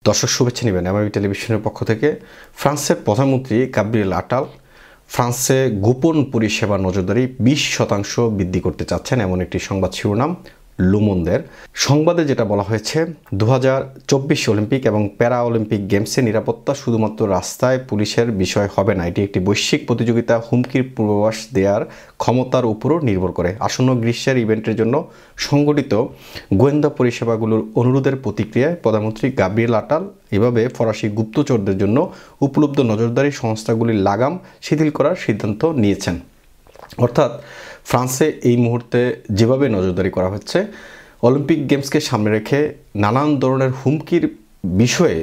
দর্শক শুভেচ্ছা নেবেন এমআইবি টেলিভিশনের পক্ষ থেকে। ফ্রান্সের প্রধানমন্ত্রী গাব্রিয়েল আটাল ফ্রান্সে গোপন পরিষেবা নজরদারি 20% বৃদ্ধি করতে চাচ্ছেন, এমন একটি সংবাদ শিরোনাম লুমন্দের। সংবাদে যেটা বলা হয়েছে, 2024 অলিম্পিক এবং প্যারা অলিম্পিক গেমসে নিরাপত্তা শুধুমাত্র রাস্তায় পুলিশের বিষয় হবে না, এটি একটি বৈশ্বিক প্রতিযোগিতা হুমকির পূর্বাভাস দেওয়ার ক্ষমতার উপরও নির্ভর করে। আসন্ন গ্রীষ্মের ইভেন্টের জন্য সংগঠিত গোয়েন্দা পরিষেবাগুলোর অনুরোধের প্রতিক্রিয়ায় প্রধানমন্ত্রী গাব্রিয়েল আটাল এভাবে ফরাসি গুপ্তচরদের জন্য উপলব্ধ নজরদারি সংস্থাগুলির লাগাম শিথিল করার সিদ্ধান্ত নিয়েছেন। অর্থাৎ ফ্রান্সে এই মুহূর্তে যেভাবে নজরদারি করা হচ্ছে, অলিম্পিক গেমসকে সামনে রেখে নানান ধরনের হুমকির বিষয়ে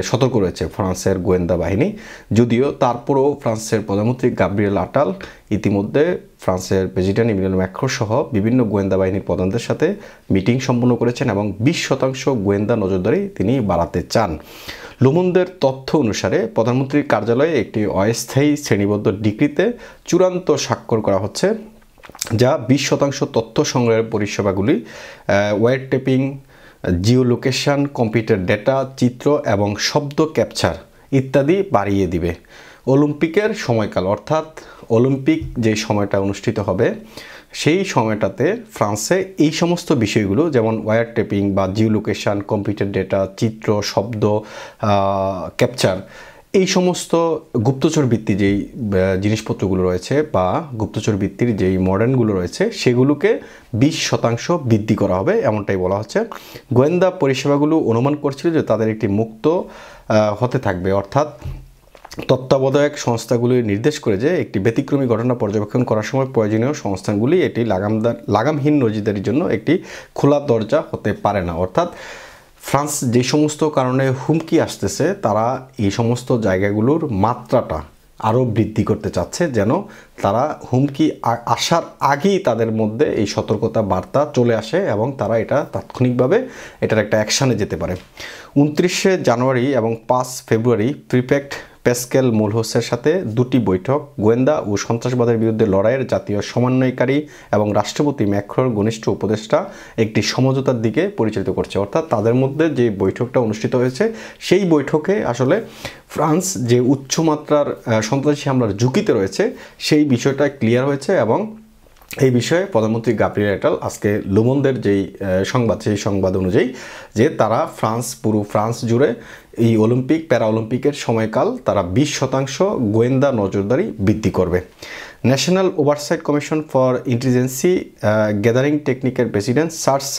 সতর্ক রয়েছে ফ্রান্সের গোয়েন্দা বাহিনী। যদিও তারপরও ফ্রান্সের প্রধানমন্ত্রী গাব্রিয়েল আটাল ইতিমধ্যে ফ্রান্সের প্রেসিডেন্ট ইমানুয়েল ম্যাক্রো সহ বিভিন্ন গোয়েন্দা বাহিনীর প্রধানদের সাথে মিটিং সম্পন্ন করেছেন এবং 20% গোয়েন্দা নজরদারি তিনি বাড়াতে চান। লুমন্দের তথ্য অনুসারে প্রধানমন্ত্রীর কার্যালয়ে একটি অস্থায়ী শ্রেণীবদ্ধ ডিক্রিতে চূড়ান্ত স্বাক্ষর করা হচ্ছে, যা 20% তথ্য সংগ্রহের পরিষেবাগুলি wire tapping, geolocation, computer data, চিত্র এবং শব্দ ক্যাপচার ইত্যাদি বাড়িয়ে দিবে। অলিম্পিকের সময়কাল, অর্থাৎ অলিম্পিক যে সময়টা অনুষ্ঠিত হবে সেই সময়টাতে ফ্রান্সে এই সমস্ত বিষয়গুলো যেমন ওয়্যার টেপিং বা জিও লোকেশন, কম্পিউটার ডেটা, চিত্র, শব্দ ক্যাপচার, এই সমস্ত গুপ্তচর ভিত্তি যেই জিনিসপত্রগুলো রয়েছে বা গুপ্তচর ভিত্তির যেই মডেলগুলো রয়েছে সেগুলোকে 20% বৃদ্ধি করা হবে, এমনটাই বলা হচ্ছে। গোয়েন্দা পরিষেবাগুলো অনুমান করছিল যে তাদের একটি মুক্ত হতে থাকবে, অর্থাৎ তত্ত্বাবধায়ক সংস্থাগুলি নির্দেশ করে যে একটি ব্যতিক্রমী ঘটনা পর্যবেক্ষণ করার সময় প্রয়োজনীয় সংস্থানগুলি এটি লাগামহীন নজরদারির জন্য একটি খোলা দরজা হতে পারে না। অর্থাৎ ফ্রান্স যে সমস্ত কারণে হুমকি আসতেছে, তারা এই সমস্ত জায়গাগুলোর মাত্রাটা আরও বৃদ্ধি করতে চাচ্ছে, যেন তারা হুমকি আসার আগেই তাদের মধ্যে এই সতর্কতা বার্তা চলে আসে এবং তারা এটা তাৎক্ষণিকভাবে এটার একটা অ্যাকশানে যেতে পারে। 29 জানুয়ারি এবং 5 ফেব্রুয়ারি প্রিফেক্ট প্যাসকেল মুলহোসের সাথে দুটি বৈঠক গোয়েন্দা ও সন্ত্রাসবাদের বিরুদ্ধে লড়াইয়ের জাতীয় সমন্বয়কারী এবং রাষ্ট্রপতি ম্যাক্রোর ঘনিষ্ঠ উপদেষ্টা একটি সমঝোতার দিকে পরিচালিত করছে। অর্থাৎ তাদের মধ্যে যে বৈঠকটা অনুষ্ঠিত হয়েছে সেই বৈঠকে আসলে ফ্রান্স যে উচ্চমাত্রার সন্ত্রাসী হামলার ঝুঁকিতে রয়েছে সেই বিষয়টা ক্লিয়ার হয়েছে এবং এই বিষয়ে প্রধানমন্ত্রী গাব্রিয়েল আটাল আজকে লুমন্দের যেই সংবাদ, সেই সংবাদ অনুযায়ী যে তারা পুরো ফ্রান্স জুড়ে এই অলিম্পিক প্যারা অলিম্পিকের সময়কাল তারা 20% গোয়েন্দা নজরদারি বৃদ্ধি করবে। National oversight commission for intelligence gathering টেকনিকের প্রেসিডেন্ট সার্স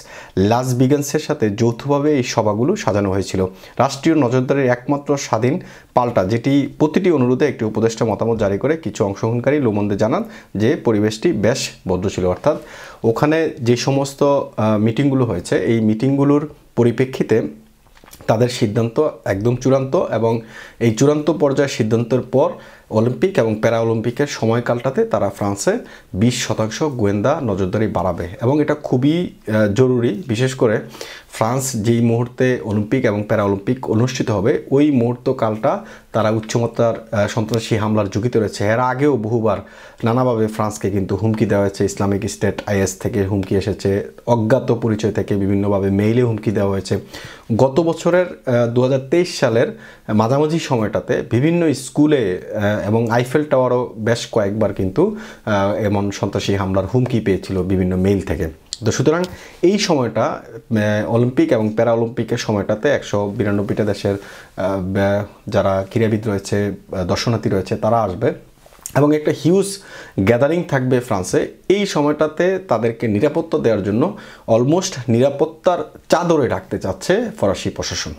লাসবিগেন্সের সাথে যৌথভাবে এই সভাগুলো সাজানো হয়েছিল। রাষ্ট্রীয় নজরদারির একমাত্র স্বাধীন পাল্টা, যেটি প্রতিটি অনুরোধে একটি উপদেষ্টা মতামত জারি করে কিছু অংশগ্রহণকারী লুমন্দে জানান যে পরিবেশটি বেশ বদ্ধ ছিল। অর্থাৎ ওখানে যে সমস্ত মিটিংগুলো হয়েছে এই মিটিংগুলোর পরিপ্রেক্ষিতে তাদের সিদ্ধান্ত একদম চূড়ান্ত এবং এই চূড়ান্ত পর্যায়ের সিদ্ধান্তের পর অলিম্পিক এবং প্যারা অলিম্পিকের সময়কালটাতে তারা ফ্রান্সে 20% গোয়েন্দা নজরদারি বাড়াবে এবং এটা খুবই জরুরি। বিশেষ করে ফ্রান্স যেই মুহূর্তে অলিম্পিক এবং প্যারা অলিম্পিক অনুষ্ঠিত হবে ওই মুহূর্তকালটা তারা উচ্চমাত্রার সন্ত্রাসী হামলার ঝুঁকিতে রয়েছে। এর আগেও বহুবার নানাভাবে ফ্রান্সকে কিন্তু হুমকি দেওয়া হয়েছে। ইসলামিক স্টেট IS থেকে হুমকি এসেছে, অজ্ঞাত পরিচয় থেকে বিভিন্নভাবে মেইলে হুমকি দেওয়া হয়েছে। গত বছরের 2023 সালের মাঝামাঝি সময়টাতে বিভিন্ন স্কুলে এবং আইফেল টাওয়ারও বেশ কয়েকবার কিন্তু এমন সন্ত্রাসী হামলার হুমকি পেয়েছিল বিভিন্ন মেইল থেকে। তো সুতরাং এই সময়টা অলিম্পিক এবং প্যারা অলিম্পিকের সময়টাতে 192টা দেশের যারা ক্রীড়াবিদ রয়েছে, দর্শনার্থী রয়েছে, তারা আসবে এবং একটা হিউজ গ্যাদারিং থাকবে ফ্রান্সে। এই সময়টাতে তাদেরকে নিরাপত্তা দেওয়ার জন্য অলমোস্ট নিরাপত্তার চাদরে রাখতে চাচ্ছে ফরাসি প্রশাসন।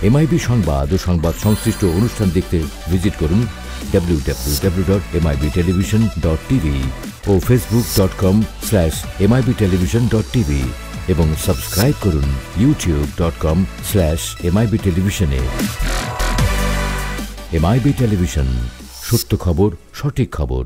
এমআইবি সংবাদ ও সংবাদ সংশ্লিষ্ট অনুষ্ঠান দেখতে ভিজিট করুন www.mibtelevision.tv ও facebook.com/mibtelevision.tv এবং সাবস্ক্রাইব করুন youtube.com/mibtelevision এ। এমআইবি টেলিভিশন, সত্য খবর, সঠিক খবর।